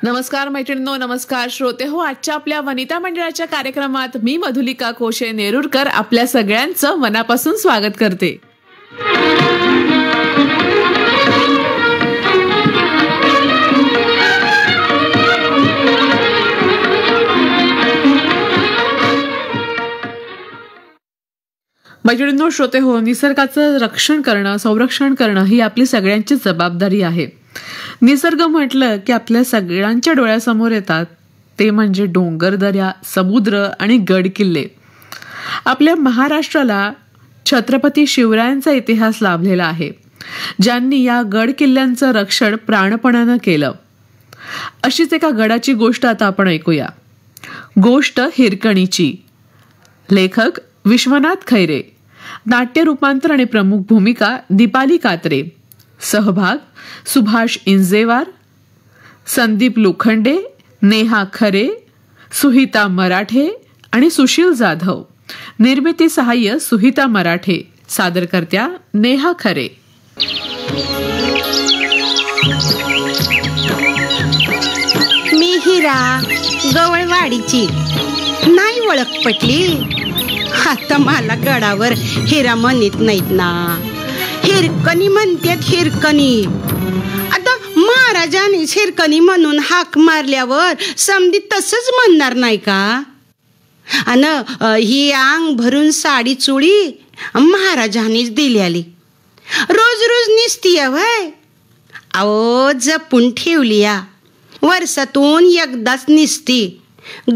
नमस्कार मैत्रिणींनो, नमस्कार श्रोते हो. आजच्या आपल्या वनिता मंडळाच्या कार्यक्रमात मी मधुलिका कोशे नेरुरकर आपल्या सगळ्यांचं मनापासून स्वागत करते. मैत्रिणींनो, श्रोते हो, निसर्गाचं रक्षण करणं, संरक्षण करणं ही आपली सगळ्यांची जबाबदारी आहे. निसर्ग म्हटलं की आपल्या सगळ्यांच्या डोळ्यासमोर येतात ते म्हणजे डोंगरदऱ्या, समुद्र आणि गड किल्ले. आपल्या महाराष्ट्राला छत्रपती शिवरायांचा इतिहास लाभलेला आहे, ज्यांनी या गड किल्ल्यांचं रक्षण प्राणपणानं केलं. अशीच एका गडाची गोष्ट आता आपण ऐकूया. गोष्ट हिरकणीची. लेखक विश्वनाथ खैरे, नाट्य रूपांतर आणि प्रमुख भूमिका दीपाली कात्रे, सहभाग सुभाष इंजेवार, संदीप लोखंडे, नेहा खरे, सुहिता मराठे आणि सुशील जाधव. निर्मिती सहाय्य सुहिता मराठे. सादरकर्त्या नेहा खरे. मी हिरा, गवळवाडीची. नाही ओळख पटली? आता मला गडावर हिरा म्हणत नाहीत ना, हिरकणी म्हणतात. हिरकणी. आता महाराजांनी हिरकणी म्हणून हाक मारल्यावर समधी तसंच म्हणणार नाही का? अन ही अंग भरून साडी चोळी महाराजांनीच दिल्याली, रोज रोज निसती वय. अहो, जपून ठेवली या, वर्षातून एकदाच निसती.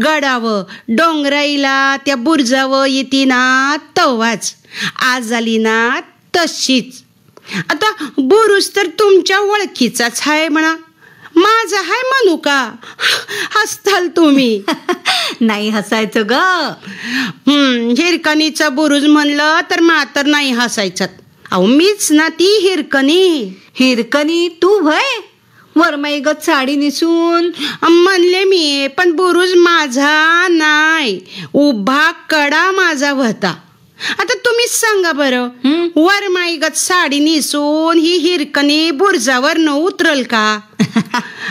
गडावं, डोंगराईला, त्या बुरजावं येते ना तवाच. आज आली ना तशीच. आता बुरुज तर तुमच्या ओळखीचाच आहे म्हणा, माझा हाय म्हणू का? हसताल तुम्ही. नाही हसायचं ग. हिरकणीचा बुरुज म्हणलं तर मात्र नाही हसायचं. अहो, मीच ना ती हिरकणी. हिरकणी तू भय? वरमाईगत साडी निसून म्हणले मी, पण बुरुज माझा नाही, उभा कडा माझा होता. आता तुम्हीच सांगा बरं, वरमाईगत साडी निसून ही हिरकणी बुरजावर न उतरल का?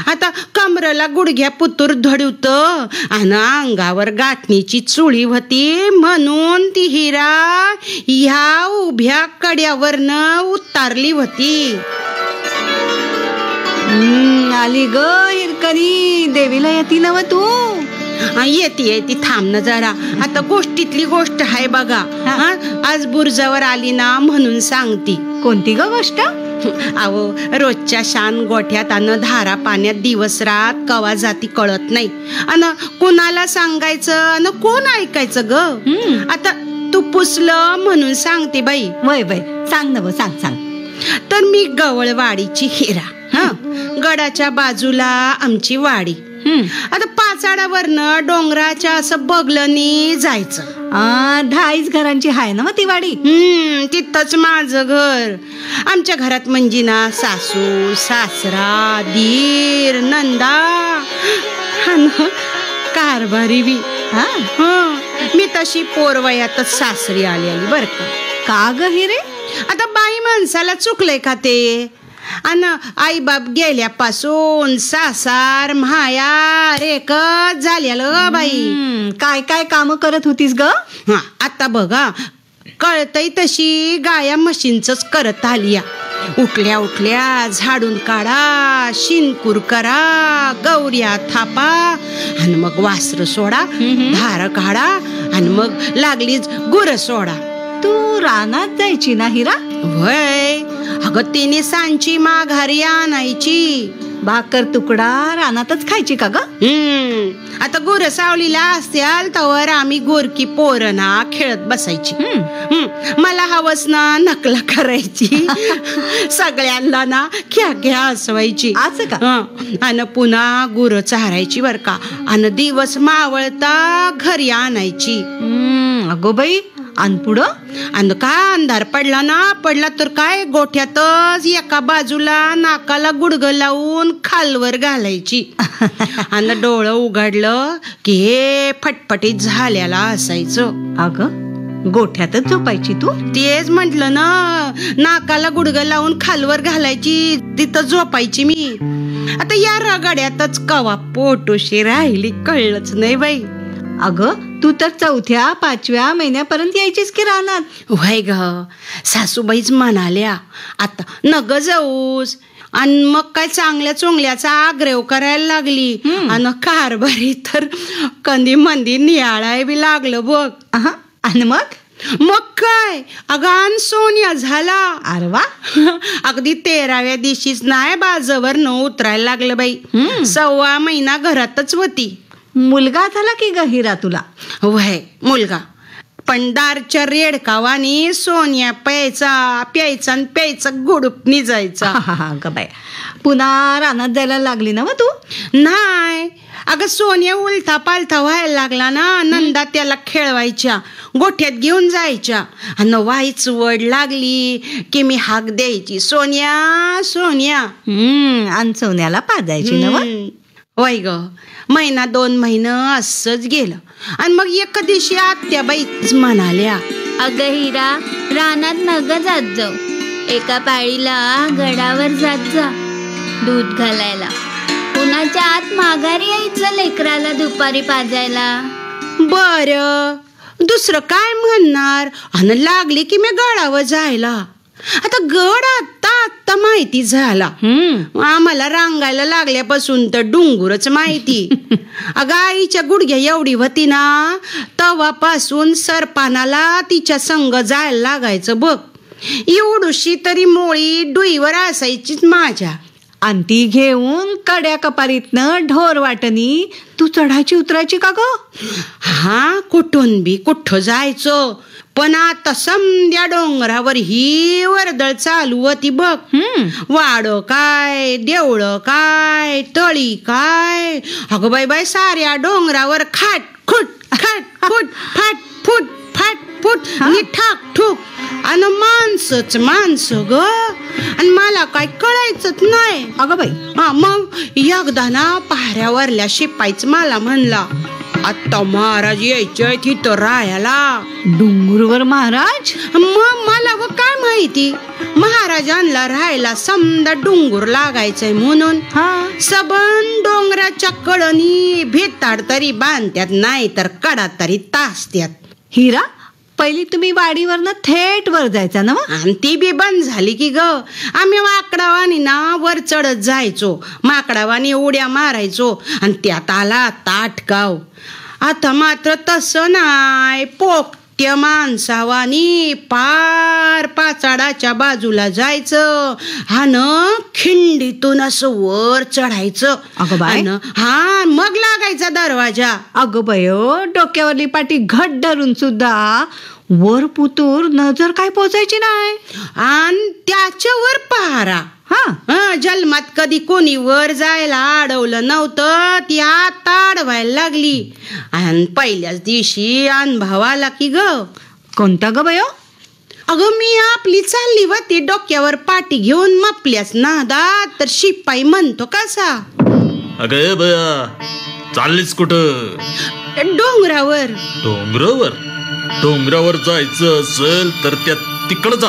आता कमरेला गुडघ्या पुतूर धडवत आणि अंगावर गाठणीची चुळी होती म्हणून ती हिरा ह्या उभ्या कड्यावरनं उतारली होती. आली ग हिरकणी. देवीला येती नव तू? येते थांब ना जरा. आता गोष्टीतली गोष्ट आहे बघा. आज बुरजावर आली ना म्हणून सांगती. कोणती ग गोष्ट? अहो, रोजच्या शान गोठ्यात अन धारा पाण्यात दिवस रात कवा जाती कळत नाही. अन कोणाला सांगायचं अन कोण ऐकायचं ग? आता तू पुसलं म्हणून सांगते बाई. वय वय, सांग ना, सांग सांग. तर मी गवळवाडीची हिरा. गडाच्या बाजूला आमची वाडी. आता पाचाडावरनं डोंगराच्या असं बगलनी जायचं. 10 घरांची हाय ना ती वाडी? तिथंच माझं घर. आमच्या घरात म्हणजे ना सासू, सासरा, दीर, नंदा कारभारी बी. मी तशी पोरवयातच सासरी आली बर का ग हिरे? आता बाई माणसाला चुकलंय का ते? अन आई बाप गेल्यापासून सासार मायार एकच झालेलं बाई. काय काय काम करत होतीस ग? आता बघा, कळतय तशी गाया मशीनच करत आली. उठल्या उठल्या झाडून काढा, शिनकूर करा, गौऱ्या थापा आणि मग वासर सोडा, धार काढा आणि मग लागलीच गुर सोडा. तू रानात जायची ना हिरा? वय, अगं तिने सांची माघारी आणायची. भाकर तुकडा रानातच खायची का ग? आता गुर सावलीला असत्याल तवर आम्ही गोरकी पोरना खेळत बसायची. मला हवस ना नकला करायची. सगळ्यांना ना ख्या ख्या हसवायची. असं का? आणि पुन्हा गुर चारायची बर का. आणि दिवस मावळता घरी आणायची. अगो बाई, आणि पुढं? आणि काय अंधार पडला तर काय गोठ्यातच एका बाजूला नाकाला गुडघं लावून खालवर घालायची. आणि डोळं उघडलं की हे फटफटीत झाल्याला असायचं. अगं, गोठ्यातच झोपायची तू? तेच म्हटलं ना, नाकाला गुडघं लावून खालवर घालायची, तिथं झोपायची मी. आता या रगड्यातच कवा पोटोशी राहिली कळलंच नाही बाई. अगं तू तर 4थ्या 5व्या महिन्यापर्यंत यायचीस की राहणार. व्हय ग, सासूबाईच म्हणाल्या आता नग जाऊस. आणि मग काय चांगल्या चोंगल्याचा आग्रह करायला लागली. आणि कारभारी तर कंदी मंदी नियाळाय बी लागलं बघ. आणि मग काय अगं सोनिया झाला. अरे वा. अगदी 13व्या दिवशीच नाही बाजवर न उतरायला लागलं बाई. 1.25 महिना घरातच होती. मुलगा झाला की ग हिरा तुला? व्हय मुलगा. पण दारच्या रेडकावानी सोनिया प्यायचा गुडूप निजायचा. ग बाय, पुन्हा रानात जायला लागली ना तू? नाही अगं, सोनिया उलथा पालथा व्हायला लागला ना. नंदा त्याला खेळवायच्या, गोठ्यात घेऊन जायच्या. आणि वाईच वड लागली की मी हाक द्यायची, सोनिया सोनिया. आणि सोन्याला पाजायची ना. वय ग, 1-2 महिने असंच गेलं. आणि मग एका दिवशी आत्याबाईच म्हणाल्या, अगं हिरा, रानात नग जात जाऊ. एका पाळीला गडावर जात जा दूध घालायला. उन्हाच्या आत माघारी यायचं लेकराला दुपारी पाजायला. बर, दुसरं काय म्हणणार. आणि लागली की मी गडावर जायला. आता गड आता माहिती झाला. आम्हाला रांगायला लागल्यापासून तर डोंगरच माहिती. अगं आईच्या गुडघ्या एवढी होती ना, तवापासून सरपानाला तिच्या संग जायला लागायचं बघ. एवढूशी तरी मोळी डुईवर असायचीच माझ्या. आणि ती घेऊन कड्या कपारीतनं ढोर वाटणी तू चढायची उतरायची का ग? कुठून बी कुठं जायचो. पण आता समद्या डोंगरावर ही वर्दळ चालू होती बघ. वाड काय, देवळ काय, तळी काय. अगं बाई साऱ्या डोंगरावर खाट खुट फाट फुट ठाक ठुक. आणि माणसं ग. आणि मला काय कळायचंच नाही. अगं बाई. मग एकदा ना पहाऱ्यावरल्या शिपाईच मला म्हणला, आता महाराज यायचे तिथं राहायला. डोंगरवर महाराज? मग मला व काय माहिती, महाराजांना राहायला समजा डोंगर लागायचंय म्हणून. सबन डोंगराच्या कडनी भेताड तरी बांधत्यात, नाही तर कडा तरी तासत्यात. हिरा, पहिली तुम्ही वाडीवरनं थेट वर जायचा ना? आणि ती बी बंद झाली की ग. आम्ही वाकडावानी ना वर चढत जायचो, माकडावानी उड्या मारायचो. आणि त्यात आला ताटकाव. आता मात्र तसं नाही. पोकट्या माणसावानी पार पाचाडाच्या बाजूला जायचं. खिंडीतून असं वर चढायचं. मग लागायचा दरवाजा. अगं बयो, डोक्यावरली पाटी घट धरून सुद्धा वर पुतूर नजर काय पोचायची नाही. आणि त्याच्यावर पहारा. जन्मात कधी कोणी वर जायला अडवलं नव्हतं, ती आता अडवायला लागली. आणि पहिल्याच दिवशी अनुभव आला की ग. कोणता ग बयो? अगं मी आपली चालली होती डोक्यावर पाटी घेऊन मपल्याच नादात, तर शिपाई म्हणतो कसा, अगं बया चाललीस कुठं? डोंगरावर. डोंगरावर जायचं असेल तर त्या तिकडं जा.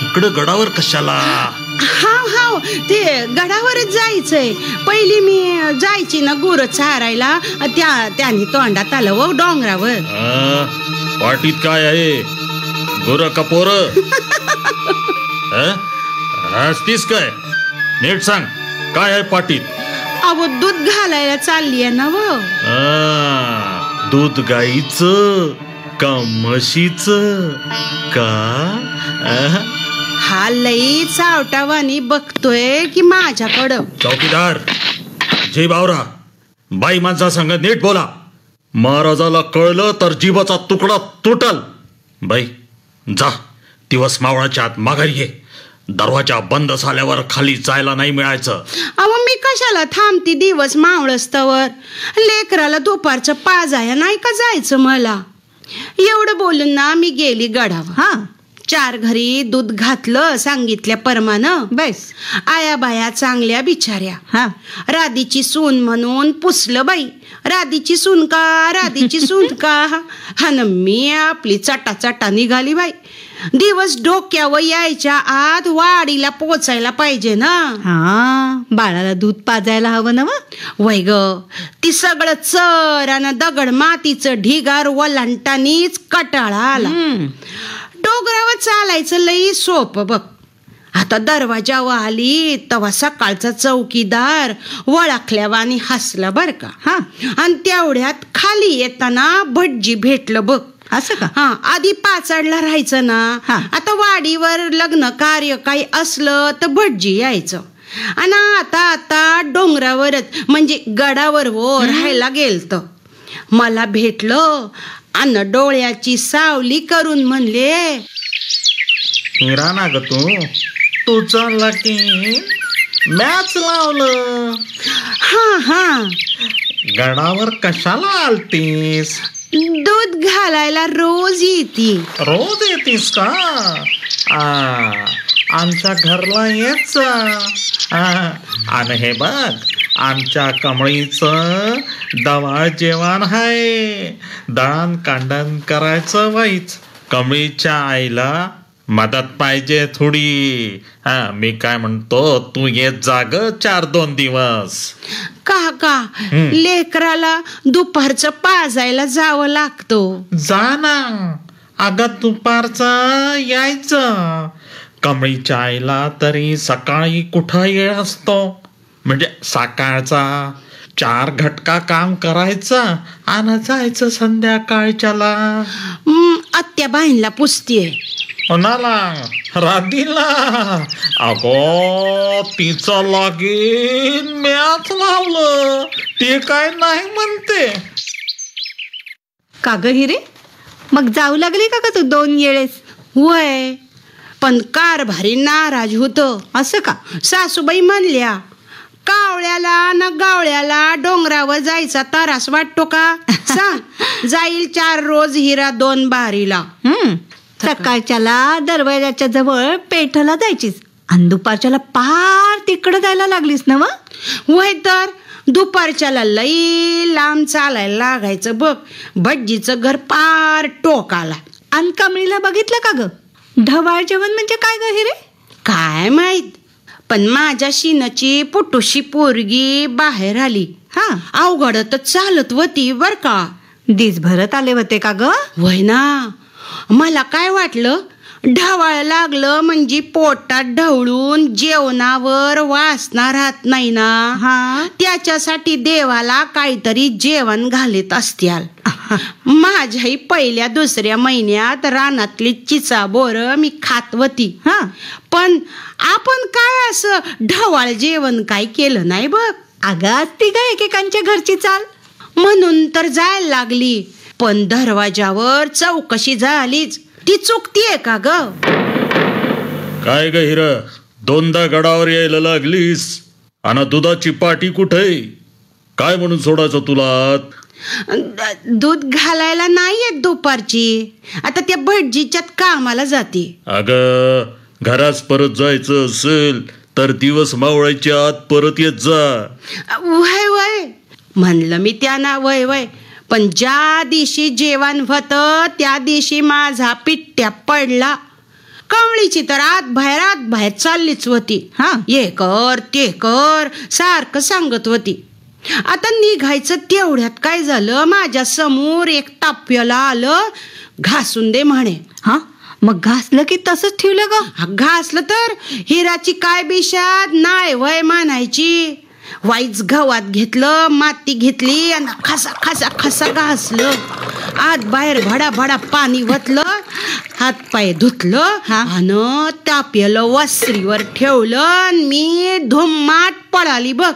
इकडं गडावर कशाला? ते गडावरच जायचंय. पहिली मी जायची ना गुरं चारायला, त्याने तोंडात आलं व डोंगरावर. पाटीत काय आहे, गुरं का पोरं? हसतीस काय? नीट सांग, काय आहे पाटीत? अहो दूध घालायला चालली आहे ना व. दूध गाईचं का म्हशीचं का? हा लई चावटावानी बघतोय की माझ्याकडं. चौकीदार, जय बावरा, बाई माणसा संग नीट बोला. महाराजाला कळलं तर जीवाचा तुकडा तुटल. बाई जा, दिवस मावळाच्या आत माघारी ये. दरवाजा बंद झाल्यावर खाली जायला नाही मिळायचं. अहो मी कशाला थांबती दिवस मावळस्तवर. लेकराला दुपारचं पाजाया नाही का जायचं मला. एवढं बोलून ना मी गेली गडावर. 4 घरी दूध घातलं सांगितल्या परमानं. बस आया बाया चांगल्या बिचाऱ्या. राधीची सून म्हणून पुसलं बाई. राधीची सून का. आणि मी आपली चटा निघाली बाई. दिवस डोक्यावर यायच्या आत वाडीला पोचायला पाहिजे ना. हा, बाळाला दूध पाजायला हवं ना. वय ग, ती सगळं चर आणि दगड मातीचं ढिगार वलांटानीच कटाळा आला. डोंगरावर चालायचं लई सोपं बघ. आता दरवाजावर आली तेव्हा सकाळचा चौकीदार वळखल्यावानी हसला बर का. आणि तेवढ्यात खाली येताना भटजी भेटलं बघ. असं का? हा, आधी पाचाडला राहायचं ना. आता वाडीवर लग्न कार्य काही असलं तर भटजी यायचं. आणि आता आता डोंगरावरच म्हणजे गडावर राहायला गेलत. मला भेटलं आणि डोळ्याची सावली करून म्हणले, हिरा ना ग तू चालला की मॅच लावलं. हा, गडावर कशाला आलतीस? दूध घालायला रोज येते. रोज येतीस का? आमच्या घरला येच. आणि हे बघ, आमच्या कमळीचं डवाळ जेवण आहे. दळण कांडण करायचं वाईच. कमळीच्या आईला मदत पाहिजे थोडी. मी काय म्हणतो, तू येत जाग 4-2 दिवस. काका, लेकराला दुपारचं पाजायला जावं लागतो. जा ना अगं, दुपारचं यायचं. कमळीच्या आईला तरी सकाळी कुठं वेळ असतो? म्हणजे सकाळचा 4 घटका काम करायचं आणि जायचं संध्याकाळच्याला. आत्या बाईंला पुसतीये. कोणाला? राधीला. अगो, तिचं लागेल मॅच लावलं, ते काय नाही म्हणते. का ग हिरे, मग जाऊ लागली का तू 2 वेळेस? वय, पण कारभारी नाराज होत. असं का? सासूबाई म्हणल्या, कावळ्याला न गावळ्याला डोंगरावर जायचा त्रास वाटतो का सांग. जाईल 4 रोज हिरा 2 बारीला. सकाळच्याला दरवाजाच्या जवळ पेठला जायचीस आणि दुपारच्याला पार तिकडे जायला लागलीस ना. वय तर दुपारच्याला लई लांब चालायला लागायचं बघ. भटजीचं घर पार टोकाला. आणि कमळीला बघितलं का ग? ढवाळ जेवण म्हणजे काय ग हिरे? काय माहित, पण माझ्या शिनची पुटुशी पोरगी बाहेर आली. अवघडतच चालत होती बर का. दिस भरत आले होते का ग? वय ना. मला काय वाटलं, ढवाळ लागलं म्हणजे पोटात ढवळून जेवणावर वासना राहत नाही ना. त्याच्यासाठी देवाला काहीतरी जेवण घालीत असत्याल. माझ्याही पहिल्या 2ऱ्या महिन्यात रानातली चिचा बोर मी खात होती. पण आपण काय असं ढवाळ जेवण काय केलं नाही बघ. अगं, ती काय एकेकांच्या घरची चाल म्हणून तर जायला लागली. पण दरवाजावर चौकशी झालीच. ती चुकतीये का ग? काय ग हिर, 2दा गडावर यायला लागलीस आणि दुधाची पाटी कुठे? काय म्हणून सोडायचं तुला? दूध घालायला नाही येत दुपारची. आता त्या भटजीच्यात कामाला जाते. अग, घरास परत जायचं असेल तर दिवस मावळायच्या आत परत येत जा. वय वय म्हणलं मी त्यांना. वय वय, पण ज्या दिवशी जेवण होतं त्या दिवशी माझा पिट्ट्या पडला. कमळीची तर आत बाहेर चाललीच होती. हे कर ते कर सारखं सांगत होती. आता निघायचं तेवढ्यात काय झालं, माझ्या समोर एक ताप्याला आलं. घासून दे म्हणे. मग घासलं की तसंच ठेवलं ग? घासलं तर हिराची काय बिशाद नाही वय म्हणायची. वाईच गव्हात घेतलं, माती घेतली आणि खसा खसा खसा घासलं. आत बाहेर भडा भडा पाणी वतलं, हात पाय धुतलं आणि ताप्याला वस्त्रीवर ठेवलं. मी धुम्माट पळाली बघ.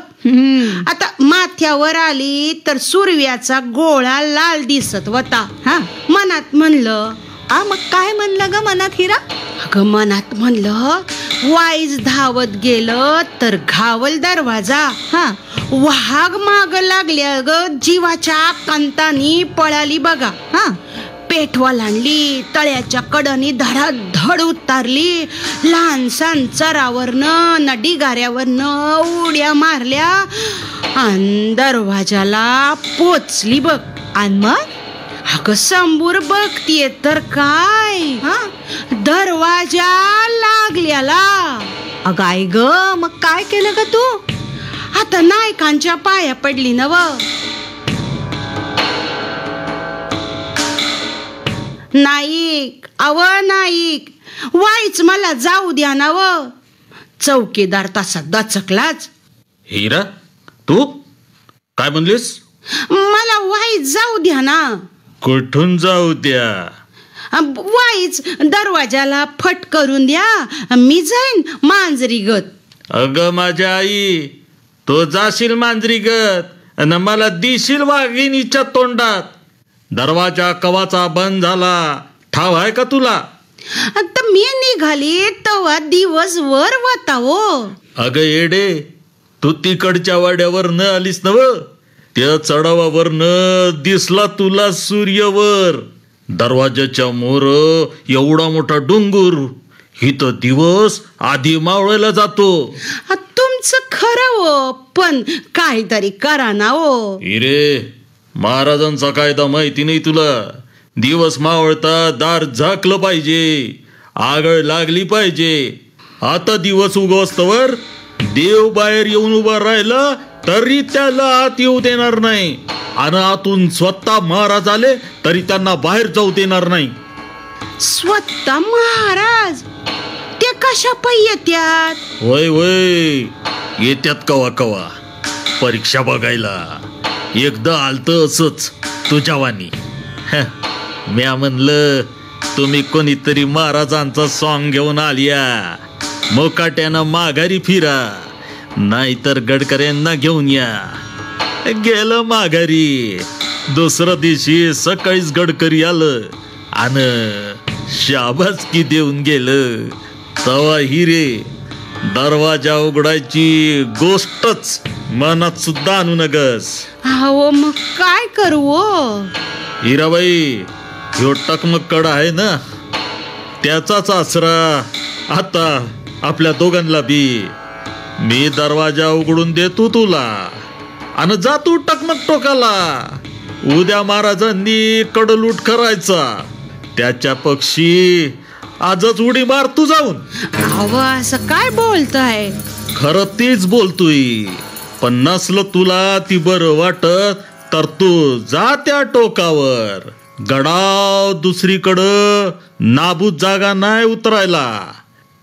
आता माथ्यावर आली तर सुरव्याचा गोळा लाल दिसत होता. मनात म्हणलं, मग काय म्हणलं ग मनात हिरा? अगं मनात म्हणलं, वाईज धावत गेलं तर घावल दरवाजा. वाघ माग लागल्या ग जीवाच्या कंतानी पळाली बघा. पेठवा लांडली, तळ्याच्या कडनी धडाधड उतारली. लहान सहान चरावरनं नडीगाऱ्यावरनं उड्या मारल्या आणि दरवाजाला पोचली बघ. आणि मग अगं संबूर बघतीये तर काय, दरवाजा लागल्याला. अगं आई ग, मग काय केलं ग तू? आता नायकांच्या पाया पडली नव. नाईक, नाईक, वाईच मला जाऊ द्या ना व. चौकीदार तसा दचकलाच. हिरा, तू काय म्हणलीस? मला वाईच जाऊ द्या ना. कुठून जाऊ द्या? वाईच दरवाजाला फट करून द्या, मी जाईन मांजरी गत. अगं माझ्या आई, तो जाशील मांजरी गत आणि मला दिशील वाघिणीच्या तोंडात. दरवाजा कवाचा बंद झाला ठाव आहे का तुला? आता मी निघाली तेव्हा दिवसभर होता हो. अगं येडे, तू तिकडच्या वाड्यावर न आलीस नव? त्या चढावावर न दिसला तुला सूर्यवर. दरवाजाच्या मोर एवढा मोठा डोंगर, इथं दिवस आधी मावळायला जातो. तुमचं खरं हो, पण काहीतरी करा ना हो. हिरे, महाराजांचा कायदा माहिती नाही तुला? दिवस मावळता दार झाकलं पाहिजे, आगळ लागली पाहिजे. आता दिवस उगवस्तवर देव बाहेर येऊन उभा राहिला तरी त्याला आत येऊ देणार नाही, आणि आतून स्वतः महाराज आले तरी त्यांना बाहेर जाऊ देणार नाही. स्वतः महाराज? ते कशा पै येत्यात? वय वय, येत्यात कवा कवा परीक्षा बघायला. एकदा आलत असच तुझ्यावानी. म्या म्हणलं तुम्ही कोणीतरी महाराजांचा सॉंग घेऊन आलिया, मोकाट्यानं माघारी फिरा, नाहीतर गडकऱ्यांना घेऊन या. गेलं माघारी. दुसऱ्या दिवशी सकाळीच गडकरी आलं आणि शाबासकी देऊन गेलं. तवा हिरे, दरवाजा उघडायची गोष्टच मनात सुद्धा आणू नगस. हो, मग काय करू हो? हिराबाई, ह्यो टकमक कडा आहे ना, त्याचाच आसरा आता आपल्या दोघांना बी. मी दरवाजा उघडून देतो तुला आणि जा तू टकमक टोकाला. उद्या महाराजांनी कडलूट करायचा, त्याच्या पक्षी आजच उडी मार तू जाऊन. असं काय बोलताय? खरं तीच बोलतोय, पण नसलं तुला ती बरं वाटत तर तू जा त्या टोकावर. गडाव दुसरीकडं नाबूत जागा नाही उतरायला.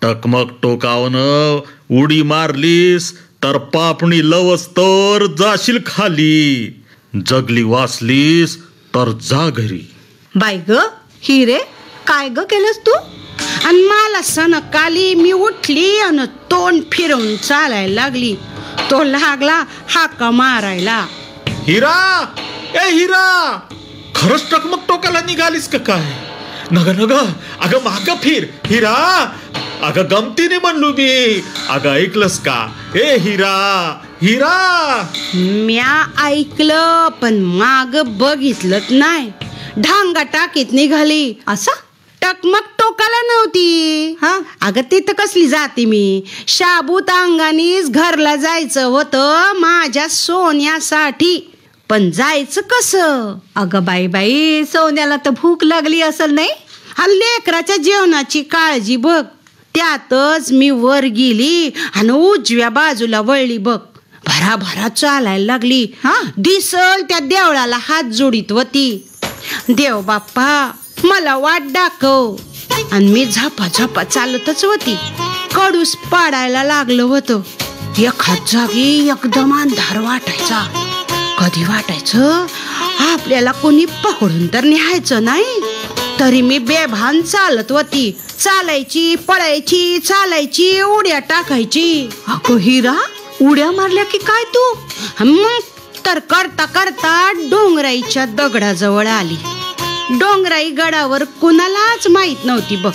टकमक टोकावनं उडी मारलीस तर पापणी लवस्तवर जाशील खाली. जगली वाचलीस तर जा घरी. बाई ग हिरे, काय ग केलंस तू? आणि मला सणकाली मी उठली आणि तोंड फिरवून चालायला लागली. तो लागला हाका मारायला. हिरा, ए हिरा, खरंच टकमक टोकाला निघालीस का काय? नग नग, अगं माग फिर हिरा. अगं गमतीने म्हणलो मी. अगं ऐकलंस का? ए हिरा, हिरा. म्या ऐकलं पण माग बघितलंच नाही. ढांगा टाकीत निघाली. असं? टकमक टोकाला नव्हती. अगं तिथं कसली जाते मी? शाबूत अंगानीच घरला जायचं होतं माझ्या सोन्यासाठी. पण जायचं कसं? अगं बाई बाई, सोन्याला तर भूक लागली असेल नाही? हा, लेकराच्या जेवणाची काळजी बघ. त्यातच मी वर गेली आणि उजव्या बाजूला वळली बघ. भराभरा चालायला लागली. दिसल त्या देवळाला हात जोडीत होती. देव बाप्पा, मला वाट दाखव. आणि मी झापा झापा चालतच होती. कडूस पाडायला लागलं होतं. एखाद जागी एकदम अंधार वाटायचा. कधी वाटायचं आपल्याला कोणी पकडून तर न्यायचं नाही. तरी मी बेभान चालत होती. चालायची, पळायची, चालायची, उड्या टाकायची. अगं हिरा, उड्या मारल्या की काय तू? मग तर करता करता डोंगराईच्या दगडाजवळ आली. डोंगराई गडावर कुणालाच माहित नव्हती बघ.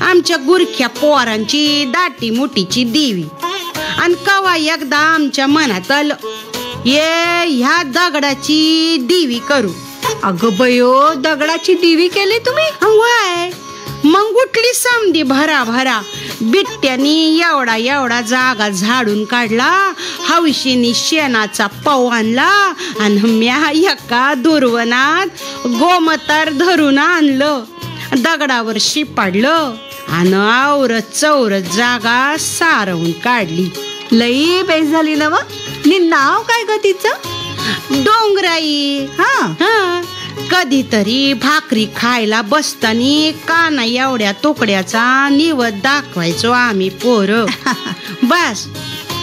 आमच्या गुरख्या पोरांची दाटी मोठीची देवी. आणि कवा एकदा आमच्या मनात आलं, ये ह्या दगडाची देवी करू. अगं बयो, दगडाची देवी केली तुम्ही? वाय, मग उठली समधी भरा बिट्ट्यानी एवढा एवढा जागा झाडून काढला, हौशीनी शेणाचा पव आणला आणि म्या एका दुर्वनात गोमतार धरून आणलं, दगडावर शिपाडलं आणि आवरत चौरत जागा सारवून काढली. लई बेस झाली ना व. नाव काय ग तिचं? डोंगराई. हा. कधीतरी भाकरी खायला बसतानी काना एवढ्या तुकड्याचा निवद दाखवायचो आम्ही पोर. बस.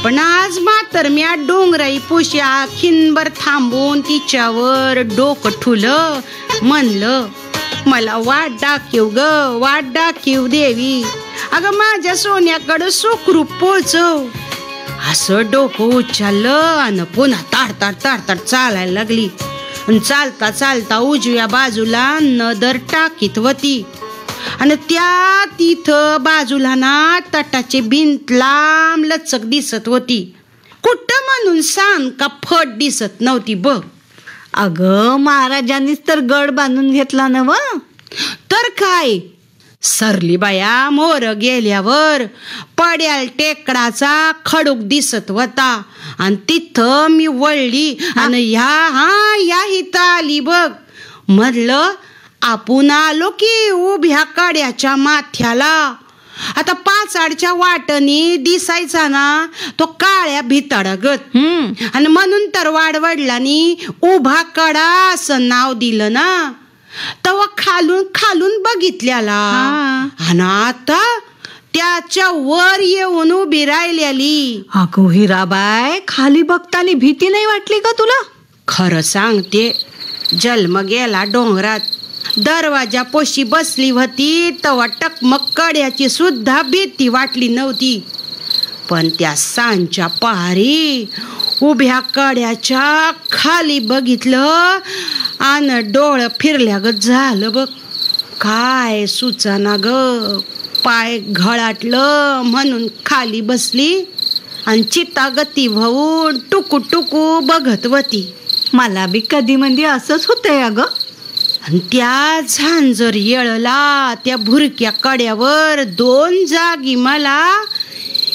पण आज मात्र म्या डोंगराई पुश्या खिनभर थांबून तिच्यावर डोकं ठुलं, म्हणलं मला वाट दाखव ग, वाट दाखव देवी, अगं माझ्या सोन्याकडं सुखरूप पोचव. असं डोकं उचललं आणि पुन्हा ताडताड चालायला लागली. चालता चालता उजव्या बाजूला नदर टाकीत होती आणि त्या तिथं बाजूला ना तटाची भिंत लांब लचक दिसत होती. कुठं म्हणून सांग का फट दिसत नव्हती बघ. अगं महाराजांनीच तर गड बांधून घेतला ना व. तर काय, सरली बाया मोर गेल्यावर पड्याल टेकडाचा खडूक दिसत होता आणि तिथं मी वळली आणि या इथं आली बघ. म्हणलं आपण आलो की उभ्या कड्याच्या माथ्याला. आता पाचाडच्या वाटणी दिसायचा ना तो काळ्या भिताडागत, आणि म्हणून तर वाडवडिलांनी उभा कडा असं नाव दिलं ना. तेव्हा खालून बघितल्याला आणि आता त्याच्या वर येऊन उभी राहिलेली. अगो हिराबाई, खाली बघतानी भीती नाही वाटली का तुला? खरं सांगते, जन्म गेला डोंगरात. दरवाजा पोशी बसली होती तेव्हा टकमक कड्याची सुद्धा भीती वाटली नव्हती. पण त्या सांच्या पहारी उभ्या कड्याच्या खाली बघितलं आणि डोळं फिरल्यागत झालं बघ. काय सुचना ग. पाय घळाटलं म्हणून खाली बसली आणि चितागती होऊन टुकू टुकू बघत होती. मला बी कधी म्हणजे असंच होतंय अगं. आणि त्या झांजर येळला त्या भुरक्या कड्यावर 2 जागी मला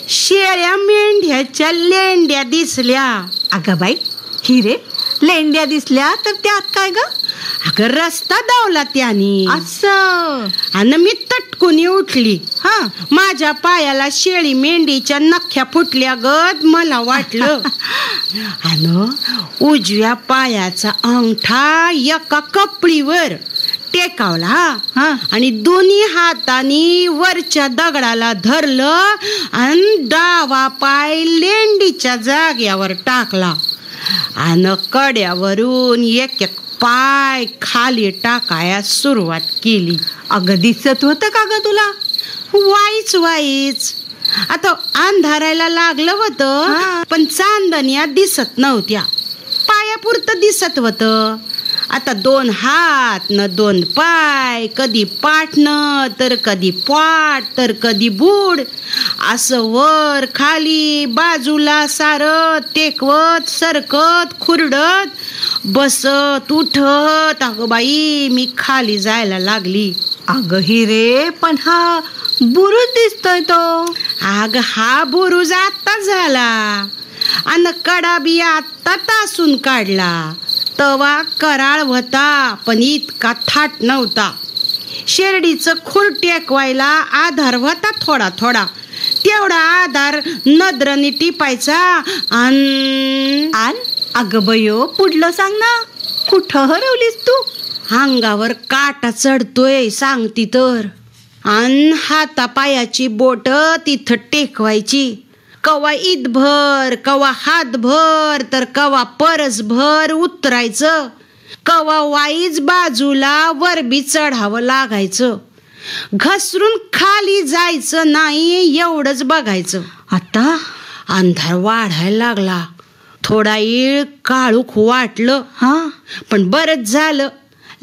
शेळ्या मेंढ्याच्या लेंड्या दिसल्या. अगं बाई, हिरे लेंड्या दिसल्या तर त्यात काय ग? अगं रस्ता धावला त्यानी असं. आणि मी तटकुनी उठली. माझ्या पायाला शेळी मेंढीच्या नख्या फुटल्या गत मला वाटलं. आणि उजव्या पायाचा अंगठा एका कपडीवर टेकावला आणि दोन्ही हातानी वरच्या दगडाला धरलं आणि डावा पाय लेंडीच्या जाग्यावर टाकला आणि कड्यावरून एक एक पाय खाली टाकाया सुरुवात केली. अगं दिसत होतं का ग तुला? वाईच. आता अंधारायला लागलं होतं पण चांदण्या दिसत नव्हत्या. पायापुरतं दिसत होतं. आता 2 हात न 2 पाय, कधी पाठनं तर कधी पाठ तर कधी बूड, असं वर खाली बाजूला सारत टेकवत सरकत खुरडत बसत उठत अगं बाई मी खाली जायला लागली. अगं हिरे, पण हा बुरुज दिसतोय तो. अग हा बुरुज आत्ता झाला आणि कडा बी आत्ता तासून काढला. तवा कराळ होता पण इतका थाट नव्हता. शेरडीचं खूर टेकवायला आधार होता थोडा थोडा. तेवढा आधार नद्रनी टिपायचा. अगं बयो, पुढलं सांग ना. कुठं हरवलीस तू? अंगावर काटा चढतोय सांगती तर. आणि हातापायाची बोट तिथं टेकवायची. कवा ईदभर, कवा हातभर तर कवा परसभर उतरायचं. कवा वाईच बाजूला वरबी चढावं लागायचं. घसरून खाली जायचं नाही एवढंच बघायचं. आता अंधार वाढायला लागला. थोडा वेळ काळूख वाटलं. पण बरंच झालं,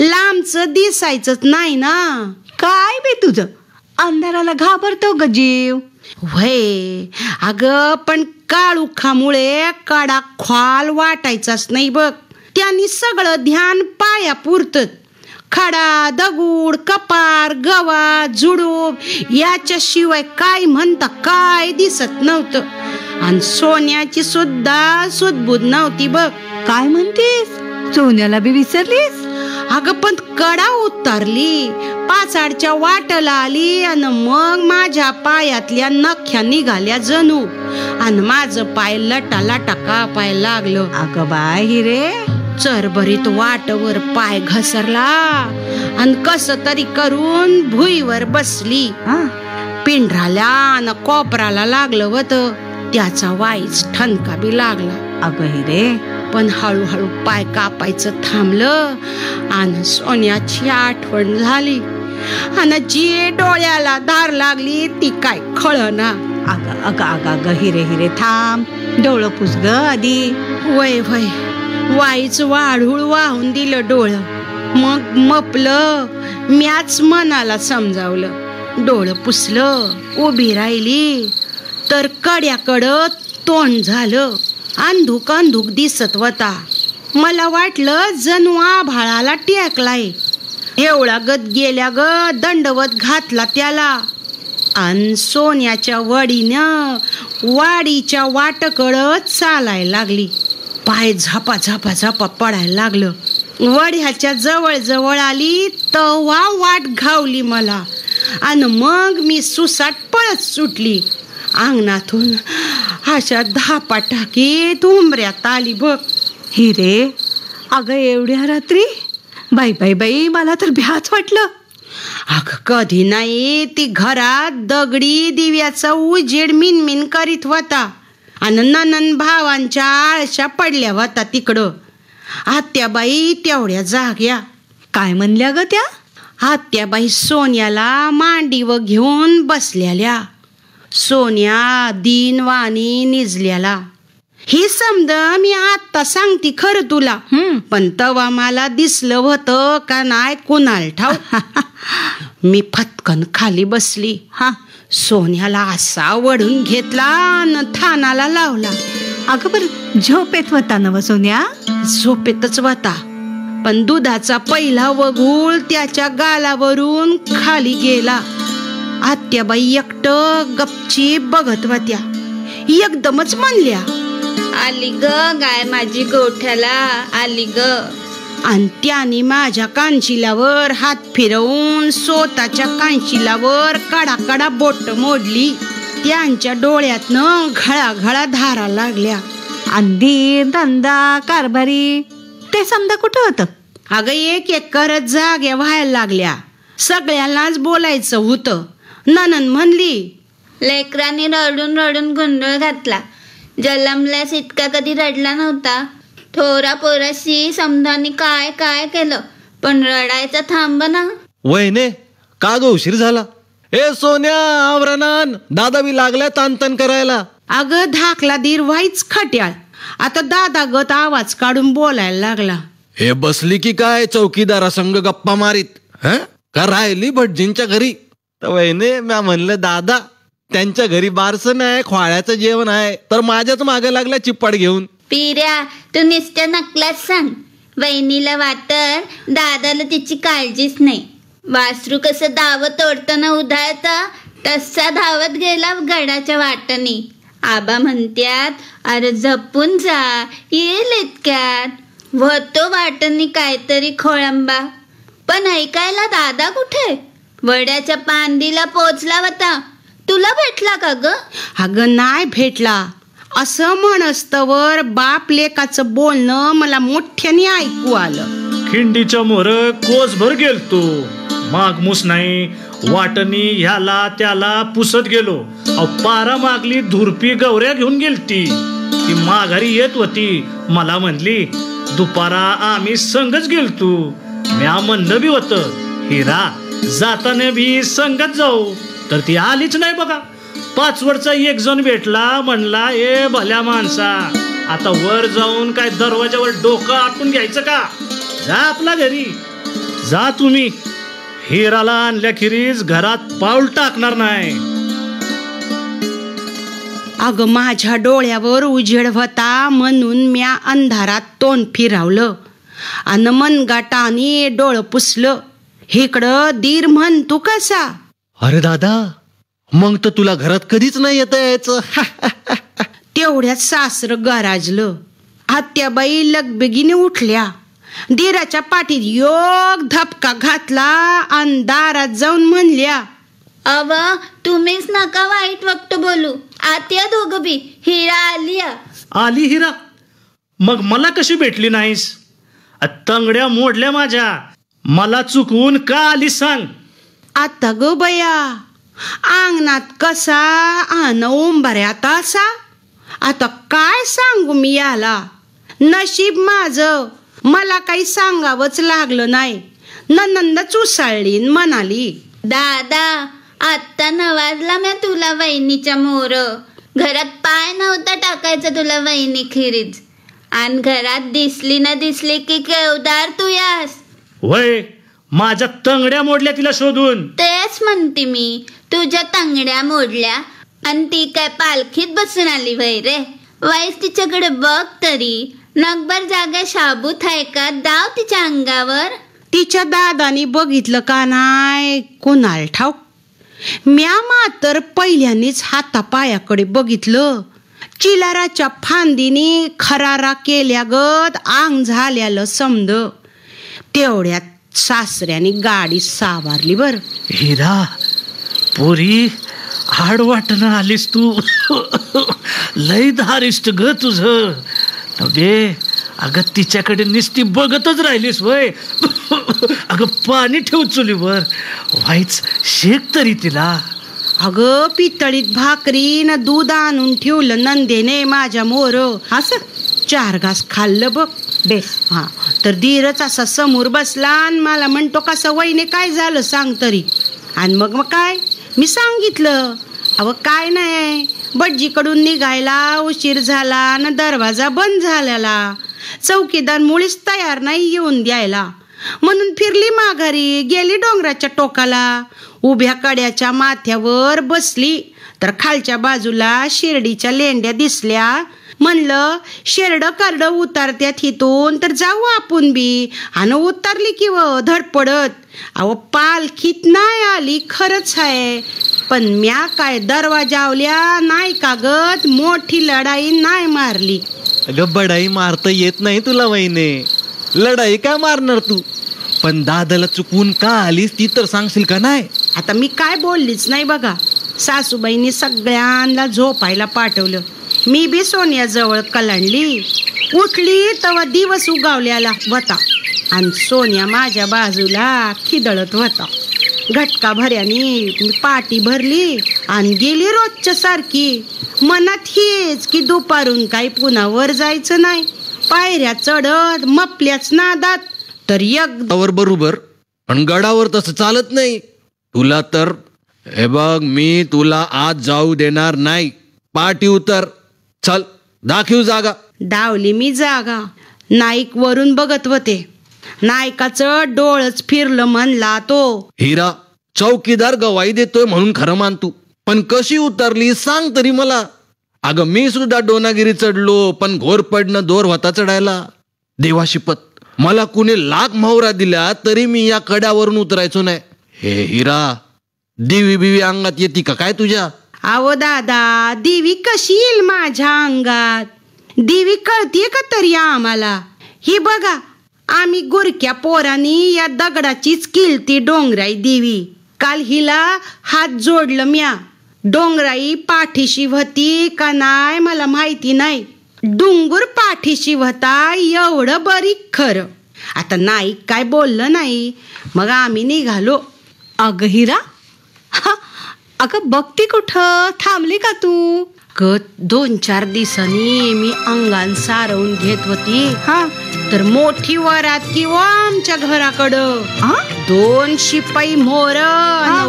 लांबचं दिसायचंच नाही ना. काय बे तुझं, अंधाराला घाबरतो ग जीव. व्हय अगं, पण काळुखामुळे कडा खाल वाटायचाच नाही बघ. त्यांनी सगळं ध्यान पाया पुरत. खडा दगूड कपार गवा जुडूब याच्याशिवाय काय म्हणता काय दिसत नव्हतं. आणि सोन्याची सुद्धा सुदबुद नव्हती बघ. काय म्हणतेस, सोन्याला बी विसरलीस? अगं पण कडा उतरली, पाचाडच्या वाटला आली आणि मग माझ्या पायातल्या नख्या निघाल्या जणू आणि माझं पाय लटा लटा कापायला लागलं. अगं बाय हिरे, चरभरीत वाटवर पाय घसरला आणि कस तरी करून भुईवर बसली. पिंढराला आणि कोपराला लागलं होतं, त्याचा वाईच ठणका बी लागला. अगं हिरे, पण हळूहळू पाय कापायचं थांबलं आणि सोन्याची आठवण झाली आणि जी डोळ्याला धार लागली ती काय कळना. अगं अगं अगं अगं हिरे हिरे थांब, डोळं पुस ग आधी. वय वय वाईच वाढूळ वाहून दिलं डोळं. मग मपलं, म्याच मनाला समजावलं. डोळं पुसलं, उभी राहिली तर कड्याकडं तोंड झालं. अंधुक अंधुक दिसत होता. मला वाटलं जणू आभाळाला टेकलाय. एवढा गत गेल्या ग दंडवत घातला त्याला आणि सोन्याच्या वडीनं वाडीच्या वाटकडं चालायला लागली. पाय झापा झापा झापा पडायला लागलं. वड्याच्या जवळ जवळ आली तेव्हा वाट घावली मला आणि मग मी सुसाट पळत सुटली. अंगणातून अशा धापा टाकीत उंबऱ्यात आली बघ. हिरे, अगं एवढ्या रात्री? बाई बाई बाई, मला तर भ्याच वाटलं. अगं कधी नाही, ती घरात दगडी दिव्याचा उजेड मिनमिन करीत होता आणि ननन भावांच्या आळशा पडल्या होता तिकडं. आत्याबाई तेवढ्या जाग्या. काय म्हणल्या ग त्या? आत्याबाई सोन्याला मांडीवर घेऊन बसलेल्या. सोन्या दीनवाणी निजल्याला. ही समज मी आता सांगती खरं तुला, पण तवा मला दिसलं होतं का नाही कुणाल ठाव. मी फटकन खाली बसली. सोन्याला असा वडून घेतला आणि थानाला लावला. अगं बरं, झोपेत होता ना व सोन्या? झोपेतच होता, पण दुधाचा पहिला वगूळ त्याच्या गालावरून खाली गेला. आत्याबाई एकटं गपचीप बघत होत्या. एकदमच म्हणल्या, आली ग गाय माझी गोठ्याला आली ग. आणि त्याने माझ्या कांशिलावर हात फिरवून स्वतःच्या कांशिलावर कडाकडा बोट मोडली. त्यांच्या डोळ्यातनं घळाघळा धारा लागल्या. अंधी धंदा कारभारी ते समजा कुठं होतं? अगं एक एक करत जाग्या व्हायला लागल्या. सगळ्यांनाच बोलायचं होतं. ननन म्हणली, लेकरांनी रडून रडून गोंधळ घातला. जलमल्यास इतका कधी रडला नव्हता. थोरा पोराशी समजानी काय काय केलं, पण रडायचं थांब ना. वहिने, का ग उशीर झाला? ए सोन्या, आवरणान दादा बी लागल्या तानतन करायला. अगं धाकला दीर व्हायच खट्याळ. आता दादा गत आवाज काढून बोलायला लागला. हे बसली की काय चौकीदारा संग गप्पा मारीत? का राहिली भटजींच्या घरी? तर वहिने, म्या म्हणलं दादा त्यांच्या घरी बारसं नाही, खोळ्याचं जेवण आहे, तर माझ्याच मागे लागल्या चिप्पाड घेऊन. पिऱ्या, तू नुसत्या नकलाच सांग. वहिनीला वाटर दादाला तिची काळजीच नाही. वासरू कसं दावत तोडताना उधाळता तसा धावत गेला गडाच्या वाटणी. आबा म्हणत्यात, अरे जपून जा, येईल इतक्यात. होतो वाटणी काहीतरी खोळंबा. पण ऐकायला दादा कुठे? वड्याच्या पांदीला पोचला होता. तुला भेटला का ग? अगं नाही भेटला. असं म्हणस्तवर बाप लेकाचं बोलणं मला मोठ्याने ऐकू आलं. खिंडीच्या मोर कोसभर गेलतो. मागमूस नाही, वाटणी ह्याला त्याला पुसत गेलो. पारा मागली धुरपी गवऱ्या घेऊन गेलती. ती माघारी येत होती. मला म्हणली, दुपारा आम्ही संगच गेलतो. म्या म्हणलं बी होतं, हिरा जाताना बी संगत जाऊ, तर ती आलीच नाही बघा. 5 वरचा एक जण भेटला. म्हणला, ए भल्या माणसा, आता वर जाऊन काय दरवाजावर डोकं आपटून घ्यायचं का? जा आपला घरी जा. तुम्ही हिराला आणल्याखेरीज घरात पाऊल टाकणार नाही. अगं माझ्या डोळ्यावर उजेड होता म्हणून म्या अंधारात तोंड फिरवलं अन मनगाटाने डोळं पुसलं. इकडं दीर म्हणतो कसा. अरे दादा, मग तर तुला घरात कधीच नाही येता यायचं. तेवढ्यात सासरं गराजलं. आत्याबाई लगबगीने उठल्या. दीराच्या पाठीत योग धपका घातला आणि दारात जाऊन म्हणल्या, अव तुम्हीच नका वाईट वक्त बोलू. आत्या दोघं बी. हिरा आली. आली हिरा? मग मला कशी भेटली नाहीस? तंगड्या मोडल्या माझ्या. मला चुकवून का आली सांग? आता ग बया, अंगणात कसा अन उंबऱ्यात असा. आता काय सांगू मी याला. नशीब माझं, मला काही सांगावंच लागलं नाही. ननंदच उसाळली म्हणाली, दादा आत्ता नवाजला म्या तुला वहिनीच्या मोर. घरात पाय नव्हता टाकायचा तुला वहिनी खिरीज. आणि घरात दिसली ना दिसली की केवदार तू यास. वय, माझ्या तंगड्या मोडल्या तिला शोधून. तेच म्हणते मी, तुझ्या तंगड्या मोडल्या आणि ती काय पालखीत बसून आली वय रे. वाईस तिच्याकडे बघ तरी. नगभर जागा शाबूत आहे का? दाव तिच्या अंगावर. तिच्या दादानी बघितलं का नाही कोणाला ठाऊक. म्या मात्र पहिल्यानीच हातापायाकडे बघितलं. चिलाराच्या फांदीने खरारा केल्यागत आंग झाल्यालं समद. तेवढ्यात सासऱ्याने गाडी सावरली. बर हिरा, पोरी हाड वाटणं आलीस तू. लय धारिष्ट ग तुझं. दे अगं, तिच्याकडे नुसती बघतच राहिलीस वय. अगं पाणी ठेव चुलीवर, व्हायच शेक तरी तिला. अगं पितळीत भाकरी न दूध आणून ठेवलं नंदेने माझ्या मोर. असं 4 घास खाल्लं बघ. बेस. हा तर धीरच असा समोर बसला आणि मला म्हणतो, कसं वहिने काय झालं सांग तरी. आणि मग काय मी सांगितलं. अव काय नाही, भटजीकडून निघायला उशीर झाला न दरवाजा बंद झालेला. चौकीदार मुळीच तयार नाही येऊन द्यायला. म्हणून फिरली माघारी, गेली डोंगराच्या टोकाला. उभ्या कड्याच्या माथ्यावर बसली तर खालच्या बाजूला शिर्डीच्या लेंड्या दिसल्या. म्हणलं शेरड करड उतारत्यात हिथून तर जाऊ आपण बी. आणि उतरली की व धडपडत. अहो पालखीत नाही आली खरंच आहे, पण म्या काय दरवाजावल्या नाही कागद मोठी लढाई नाही मारली. अगं बढाई मारता येत नाही तुला वहिने. लढाई काय मारणार तू? पण दादाला चुकवून का आलीस ती तर सांगशील का नाही? आता मी काय बोललीच नाही बघा. सासूबाईंनी सगळ्यांना झोपायला पाठवलं. मी बी सोन्याजवळ कलांडली. उठली तेव्हा दिवस उगावल्याला होता आणि सोन्या माझ्या बाजूला खिदळत होता. घटका भऱ्याने मी पाटी भरली आणि गेली रोजच्या सारखी. मनात हेच की दुपारून काही पुन्हा वर जायचं नाही. पायऱ्या चढत मपल्याच नादात तर गडावर बरोबर, पण गडावर तसं चालत नाही. तुला तर हे बघ, मी तुला आज जाऊ देणार नाही. पाठी उतर, चल दाखव जागा. डावली मी जागा. नाईक वरून बघत होते. नायकाचं डोळच फिरलं म्हणला तो. हिरा, चौकीदार गवाही देतोय म्हणून खरं मानतो, पण कशी उतरली सांग तरी मला. अगं मी सुद्धा डोनागिरी चढलो, पण घोर पडणं दोर होता चढायला. देवाशिपत, मला कुणी लाख मोहरा दिल्या तरी मी या कड्यावरून उतरायचो नाही. हे हिरा, दिवी बिवी अंगात येते का काय तुझ्या? अहो दादा, दिवी कशी येईल माझ्या अंगात? दिवी कळतीये का तरी आम्हाला? ही बघा, आम्ही गुरक्या पोरांनी या दगडाचीच किलती डोंगराई दिवी. काल हिला हात जोडलं म्या. डोंगराई पाठीशी होती का नाही मला माहिती नाही. डोंगर पाठीशी होता एवढं बरी खरं. आता नाईक काय बोललं नाही. मग आम्ही निघालो. अगं हिरा, अगं बघती कुठं थांबली का तू? 2-4 दिवसांनी मी अंगान सारवून घेत होती. हा तर मोठी वरात किंवा आमच्या घराकडं 2 शिपाई मोर,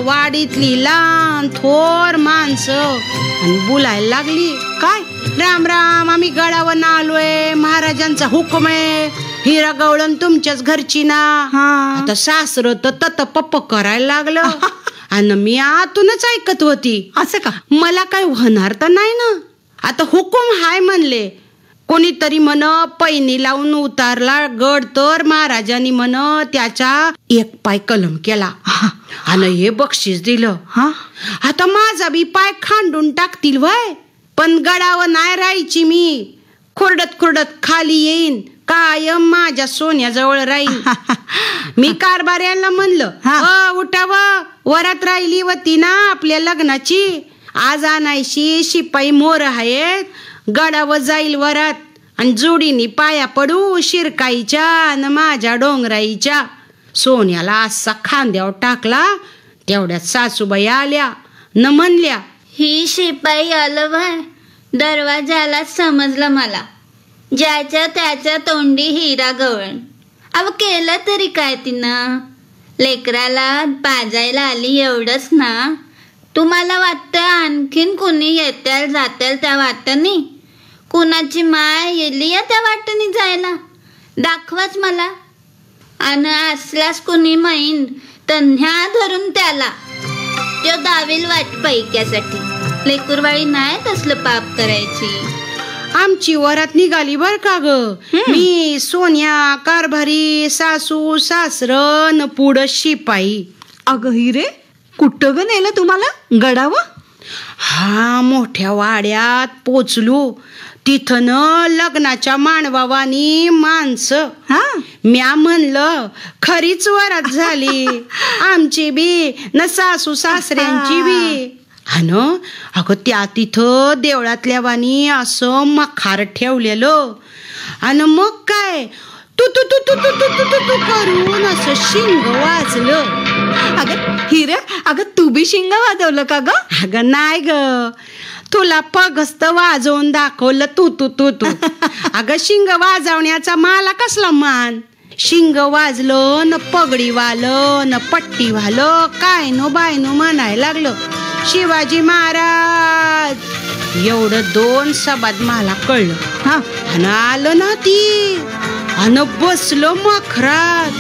वाडीतली लहान थोर माणसं आणि बोलायला लागली. काय राम राम, आम्ही गडावर आलोय, महाराजांचा हुकुम आहे. हिरा गवळण तुमच्याच घरची ना. आता सासर तर तत पप्प करायला लागलं आणि मी आतूनच ऐकत होती. असं का? मला काय होणार तर नाही ना. आता हुकुम हाय म्हणले, कोणीतरी म्हण पैनी लावून उतारला गड तर महाराजांनी म्हण त्याचा एक पाय कलम केला आणि हे बक्षीस दिलं. आता माझा बी पाय खांडून टाकतील वय, पण गडावर नाही राहायची मी. खुरडत खाली येईन, कायम माझ्या सोन्याजवळ राहील. मी कारभाऱ्यांना म्हणलं उठाव, वरात राहिली होती ना आपल्या लग्नाची, आज आणायची शिपाई मोर आहेत, गडावर जाईल वरात आणि जोडीनी पाया पडू शिरकाईच्या आणि माझ्या डोंगराईच्या. सोन्याला असा खांद्यावर टाकला, तेवढ्यात सासूबाई आल्या न म्हणल्या, ही शिपाई आलं वय. दरवाजालाच समजलं मला, ज्याच्या त्याच्या तोंडी हिरा गवळण. अव केलं तरी काय तिनं, लेकराला पाजायला आली एवढंच ना. तुम्हाला वाटतं आणखीन कुणी येत्याल जात्याल त्या वाटणी, कुणाची माय येली या त्या वाटणी जायला, दाखवाच मला. आणि असलाच कुणी माईन तन्ह्या धरून त्याला, त्यो दावेल वाट पैक्यासाठी. लेकरवाळी नाही तसलं पाप करायची. आमची वरात निघाली बर का ग. मी, सोन्या, कारभारी, सासू सासरं पुढं शिपाई. अगं हिरे, कुठं ग नेलं तुम्हाला गडावर? हा, मोठ्या वाड्यात पोचलो. तिथं न लग्नाच्या मानवावानी माणसं. म्या म्हणलं खरीच वरात झाली आमची बी न सासू सासऱ्यांची बी. अगं त्या तिथं देवळातल्या वाणी असं मखार ठेवलेलं, आणि मग काय तू तू तू तू तू तू तू तू करून असं शिंग वाजलं. अगं हिरे, अगं तू बी शिंग वाजवलं का ग? अगं नाही ग, तुला पगस्त वाजवून दाखवलं तू तू तू तू. अगं शिंग वाजवण्याचा मला कसला मान. शिंग वाजलं न पगडी वालं न पट्टी वालं, काय नो बाय नो म्हणायला लागलं शिवाजी महाराज. एवढं 2 सबाद मला कळलं. आणि आलं ना ती, आणि बसलो मखरात.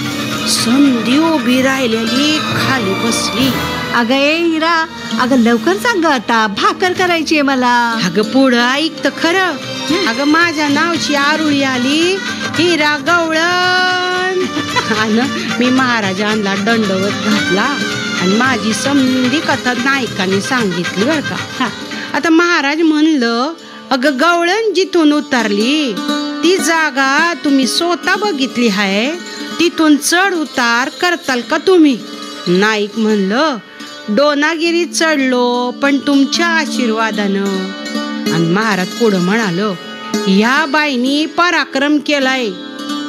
संधी उभी राहिलेली खाली बसली. अगं ए हिरा, अगं लवकर सांग आता, भाकर करायची आहे मला. अगं पुढं ऐक तर खरं. अगं माझ्या नावची आरुळी आली हिरा गवळण. आणि मी महाराजांना दंडवत घातला आणि माझी समधी कथा नायकाने सांगितली बर का. आता महाराज म्हणलं, अगं गवळण जिथून उतरली ती जागा तुम्ही स्वतः बघितली आहे, तिथून चढ उतार करताल का तुम्ही? नाईक म्हणलं, डोनागिरी चढलो पण तुमच्या आशीर्वादानं. आणि महाराज पुढं म्हणालो, ह्या बाईनी पराक्रम केलाय,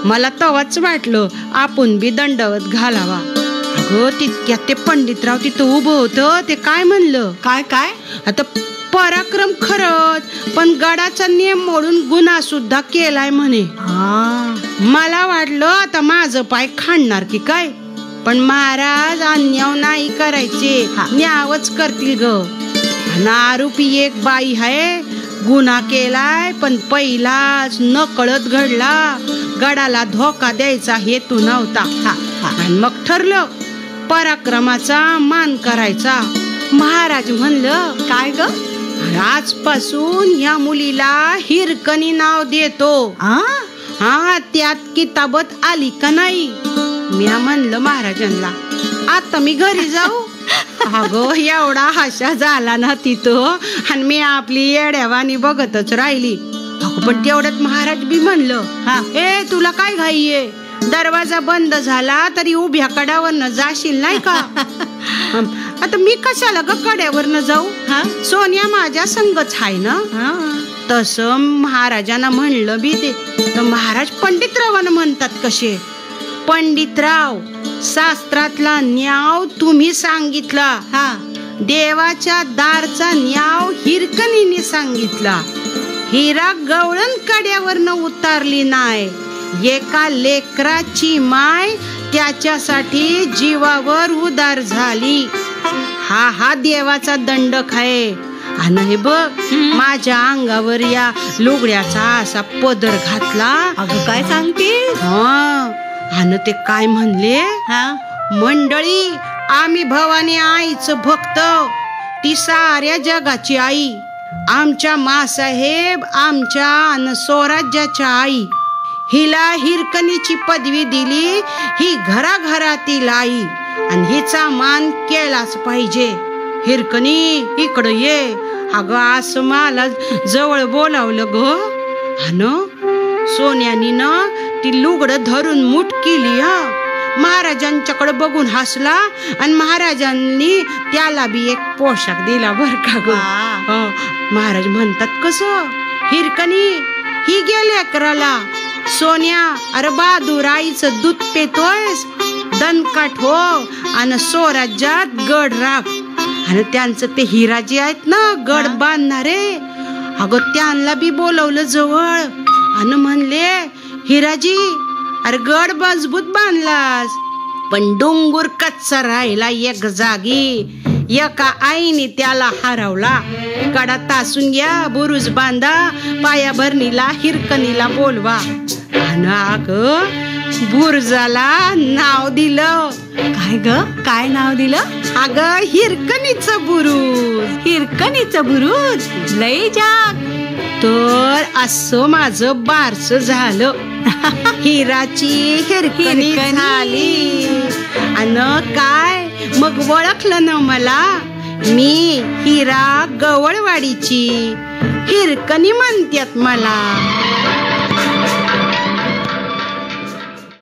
मला तवाच वाटलं आपण बी दंडवत घालावा. अगं तितक्यात ते पंडितराव तिथं उभं होतं, ते काय म्हणलं, काय काय आता पराक्रम खरंच, पण गडाचा नियम मोडून गुन्हा सुद्धा केलाय म्हणे. मला वाटलं आता माझं पाय खाणणार की काय, पण महाराज अन्याय नाही करायचे, न्यावच करतील ग. आरोपी एक बाई आहे, गुन्हा केलाय पण पहिलाच न कळत घडला, गडाला धोका द्यायचा हेतू नव्हता. आणि मग ठरलं पराक्रमाचा मान करायचा. महाराज म्हणलं, काय ग, आजपासून ह्या मुलीला हिरकणी नाव देतो. त्यात किताबत आली का नाही? म्या म्हणलं महाराजांना, आता मी घरी जाऊ? अगं एवढा हाशा झाला ना तिथं, आणि मी आपली येड्यावानी बघतच राहिली. अगं पण तेवढ्यात महाराज बी म्हणलं, ए तुला काय घाई आहे, दरवाजा बंद झाला तरी उभ्या कडावरनं जाशील नाही का? आता मी कशाला ग कड्यावरनं जाऊ, सोन्या माझ्या संगच आहे ना. तसं महाराजांना म्हणलं बी ते. तर महाराज पंडितरावांना म्हणतात कसे, पंडितराव शास्त्रातला न्याव तुम्ही सांगितला, देवाच्या दारचा न्याव हिरकणीने सांगितला. हिरा गवळण कड्यावरनं उतारली नाही, एका लेकराची माय त्याच्यासाठी जीवावर उदार झाली. हा देवाचा दंडक आहे. आणि हे बघ माझ्या अंगावर या लुगड्याचा असा पदर घातला. अगं काय सांगते? आणि ते काय म्हणले, मंडळी आम्ही भवानी आईचं भक्त, ती साऱ्या जगाची आई. आमच्या मासाहेब आमच्या अन स्वराज्याच्या आई, हिला हिरकणीची पदवी दिली ही घराघरातील आई, आणि हिचा मान केलाच पाहिजे. हिरकणी इकडं ये. अगं असं मला जवळ बोलावलं ग. अन सोन्यानी न ती लुगडं धरून मुठ केली. महाराजांच्याकडे बघून हसला आणि महाराजांनी त्याला बी एक पोशाख दिला बर का ग. महाराज म्हणतात कसं, हिरकणी ही गेली अकराला. सोन्या अरे बहादूर आईचं दूध पेतोयस, दणकाट हो आणि स्वराज्यात गड राख. आणि त्यांचं ते हिराजी आहेत ना गड बांधणारे, अगं त्यांना बी बोलवलं जवळ आणि म्हणले, हिराजी अरे गड मजबूत बांधलास, पण डोंगर कच्चा राहिला एक जागी. एका आईने त्याला हरवला. कडा तासून घ्या, बुरुज बांधा, पायाभरणीला हिरकणीला बोलवा. आणि अगं बुरुजाला नाव दिलं. काय ग, काय नाव दिलं? अगं हिरकणीचं बुरुज. हिरकणीचं बुरुज. लय जाग. तर असं माझं बारस झालं. हिराची हिरकणी झाली. आणि काय मग ओळखलं ना मला, मी हिरा गवळवाडीची. हिरकणी म्हणतात मला.